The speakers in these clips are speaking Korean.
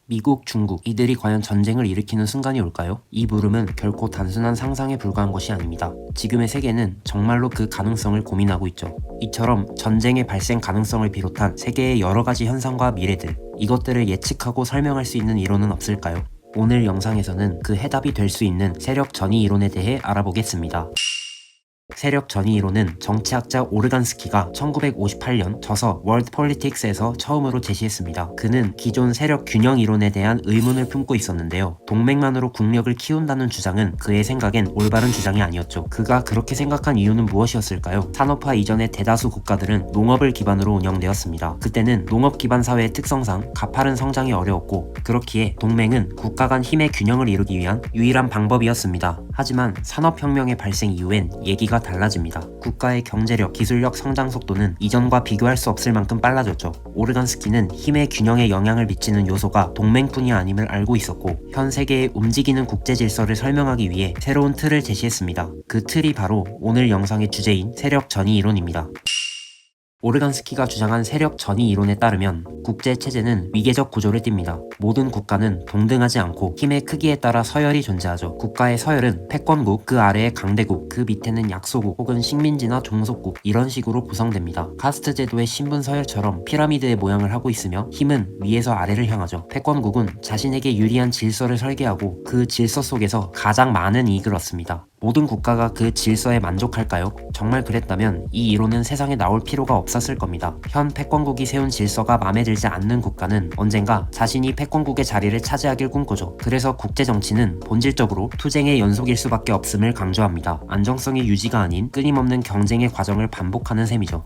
미국, 중국, 이들이 과연 전쟁을 일으키는 순간이 올까요? 이 물음은 결코 단순한 상상에 불과한 것이 아닙니다. 지금의 세계는 정말로 그 가능성을 고민하고 있죠. 이처럼 전쟁의 발생 가능성을 비롯한 세계의 여러 가지 현상과 미래들, 이것들을 예측하고 설명할 수 있는 이론은 없을까요? 오늘 영상에서는 그 해답이 될 수 있는 세력 전이 이론에 대해 알아보겠습니다. 세력 전이 이론은 정치학자 오르간스키가 1958년 저서 월드 폴리틱스에서 처음으로 제시했습니다. 그는 기존 세력 균형 이론에 대한 의문을 품고 있었는데요. 동맹만으로 국력을 키운다는 주장은 그의 생각엔 올바른 주장이 아니었죠. 그가 그렇게 생각한 이유는 무엇이었을까요? 산업화 이전의 대다수 국가들은 농업을 기반으로 운영되었습니다. 그때는 농업 기반 사회의 특성상 가파른 성장이 어려웠고, 그렇기에 동맹은 국가 간 힘의 균형을 이루기 위한 유일한 방법이었습니다. 하지만 산업혁명의 발생 이후엔 얘기가 달라집니다. 국가의 경제력, 기술력 성장 속도는 이전과 비교할 수 없을 만큼 빨라졌죠. 오르간스키는 힘의 균형에 영향을 미치는 요소가 동맹뿐이 아님을 알고 있었고, 현 세계의 움직이는 국제 질서를 설명하기 위해 새로운 틀을 제시했습니다. 그 틀이 바로 오늘 영상의 주제인 세력 전이 이론입니다. 오르간스키가 주장한 세력 전이 이론에 따르면 국제 체제는 위계적 구조를 띱니다. 모든 국가는 동등하지 않고 힘의 크기에 따라 서열이 존재하죠. 국가의 서열은 패권국, 그 아래의 강대국, 그 밑에는 약소국 혹은 식민지나 종속국, 이런 식으로 구성됩니다. 카스트 제도의 신분 서열처럼 피라미드의 모양을 하고 있으며 힘은 위에서 아래를 향하죠. 패권국은 자신에게 유리한 질서를 설계하고 그 질서 속에서 가장 많은 이익을 얻습니다. 모든 국가가 그 질서에 만족할까요? 정말 그랬다면 이 이론은 세상에 나올 필요가 없었을 겁니다. 현 패권국이 세운 질서가 마음에 들지 않는 국가는 언젠가 자신이 패권국의 자리를 차지하길 꿈꾸죠. 그래서 국제정치는 본질적으로 투쟁의 연속일 수밖에 없음을 강조합니다. 안정성의 유지가 아닌 끊임없는 경쟁의 과정을 반복하는 셈이죠.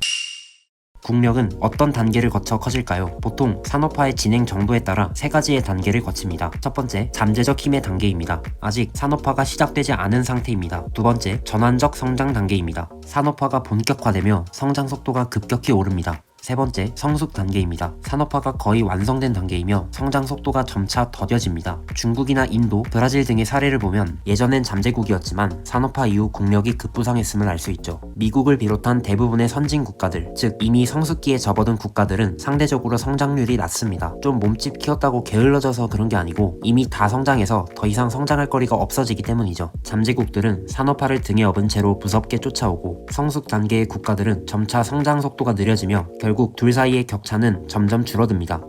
국력은 어떤 단계를 거쳐 커질까요? 보통 산업화의 진행 정도에 따라 세 가지의 단계를 거칩니다. 첫 번째, 잠재적 힘의 단계입니다. 아직 산업화가 시작되지 않은 상태입니다. 두 번째, 전환적 성장 단계입니다. 산업화가 본격화되며 성장 속도가 급격히 오릅니다. 세 번째, 성숙 단계입니다. 산업화가 거의 완성된 단계이며 성장 속도가 점차 더뎌집니다. 중국이나 인도, 브라질 등의 사례를 보면 예전엔 잠재국이었지만 산업화 이후 국력이 급부상했음을 알 수 있죠. 미국을 비롯한 대부분의 선진 국가들, 즉 이미 성숙기에 접어든 국가들은 상대적으로 성장률이 낮습니다. 좀 몸집 키웠다고 게을러져서 그런 게 아니고 이미 다 성장해서 더 이상 성장할 거리가 없어지기 때문이죠. 잠재국들은 산업화를 등에 업은 채로 무섭게 쫓아오고, 성숙 단계의 국가들은 점차 성장 속도가 느려지며 결국 둘 사이의 격차는 점점 줄어듭니다.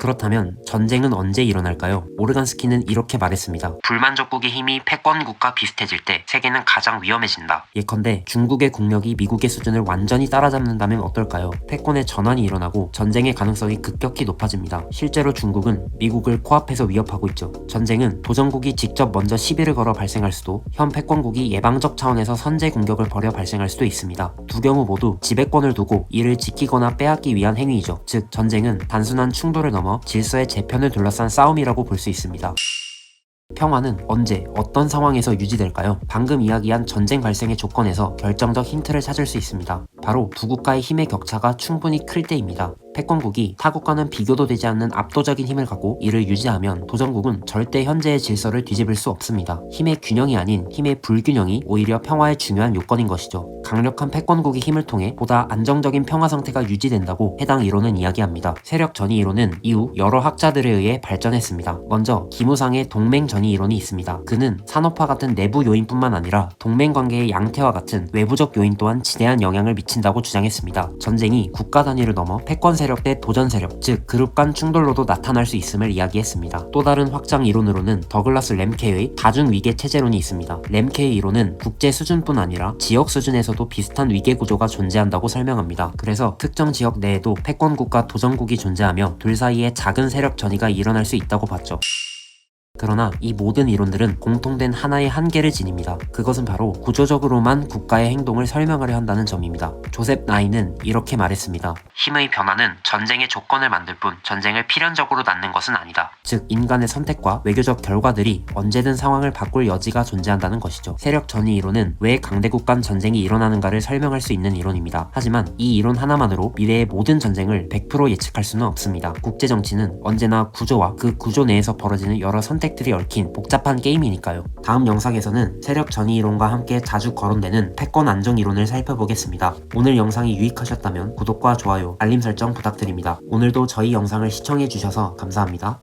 그렇다면 전쟁은 언제 일어날까요? 오르간스키는 이렇게 말했습니다. 불만족국의 힘이 패권국과 비슷해질 때 세계는 가장 위험해진다. 예컨대 중국의 국력이 미국의 수준을 완전히 따라잡는다면 어떨까요? 패권의 전환이 일어나고 전쟁의 가능성이 급격히 높아집니다. 실제로 중국은 미국을 코앞에서 위협하고 있죠. 전쟁은 도전국이 직접 먼저 시비를 걸어 발생할 수도, 현 패권국이 예방적 차원에서 선제 공격을 벌여 발생할 수도 있습니다. 두 경우 모두 지배권을 두고 이를 지키거나 빼앗기 위한 행위이죠. 즉 전쟁은 단순한 충돌을 넘어 질서의 재편을 둘러싼 싸움이라고 볼 수 있습니다. 평화는 언제, 어떤 상황에서 유지될까요? 방금 이야기한 전쟁 발생의 조건에서 결정적 힌트를 찾을 수 있습니다. 바로 두 국가의 힘의 격차가 충분히 클 때입니다. 패권국이 타국과는 비교도 되지 않는 압도적인 힘을 갖고 이를 유지하면 도전국은 절대 현재의 질서를 뒤집을 수 없습니다. 힘의 균형이 아닌 힘의 불균형이 오히려 평화의 중요한 요건인 것이죠. 강력한 패권국의 힘을 통해 보다 안정적인 평화 상태가 유지된다고 해당 이론은 이야기합니다. 세력 전이 이론은 이후 여러 학자들에 의해 발전했습니다. 먼저 기무상의 동맹 전이 이론이 있습니다. 그는 산업화 같은 내부 요인뿐만 아니라 동맹 관계의 양태와 같은 외부적 요인 또한 지대한 영향을 미친다고 주장했습니다. 전쟁이 국가 단위를 넘어 패권 세력 대 도전 세력, 즉 그룹 간 충돌로도 나타날 수 있음을 이야기했습니다. 또 다른 확장 이론으로는 더글라스 램케의 다중 위계 체제론이 있습니다. 램케의 이론은 국제 수준뿐 아니라 지역 수준에서도 비슷한 위계 구조가 존재한다고 설명합니다. 그래서 특정 지역 내에도 패권국과 도전국이 존재하며 둘 사이에 작은 세력 전이가 일어날 수 있다고 봤죠. 그러나 이 모든 이론들은 공통된 하나의 한계를 지닙니다. 그것은 바로 구조적으로만 국가의 행동을 설명하려 한다는 점입니다. 조셉 나이는 이렇게 말했습니다. 힘의 변화는 전쟁의 조건을 만들 뿐 전쟁을 필연적으로 낳는 것은 아니다. 즉 인간의 선택과 외교적 결과들이 언제든 상황을 바꿀 여지가 존재한다는 것이죠. 세력 전이 이론은 왜 강대국 간 전쟁이 일어나는가를 설명할 수 있는 이론입니다. 하지만 이 이론 하나만으로 미래의 모든 전쟁을 100% 예측할 수는 없습니다. 국제정치는 언제나 구조와 그 구조 내에서 벌어지는 여러 선택들이 얽힌 복잡한 게임이니까요. 다음 영상에서는 세력 전이 이론과 함께 자주 거론되는 패권 안정 이론을 살펴보겠습니다. 오늘 영상이 유익하셨다면 구독과 좋아요, 알림 설정 부탁드립니다. 오늘도 저희 영상을 시청해주셔서 감사합니다.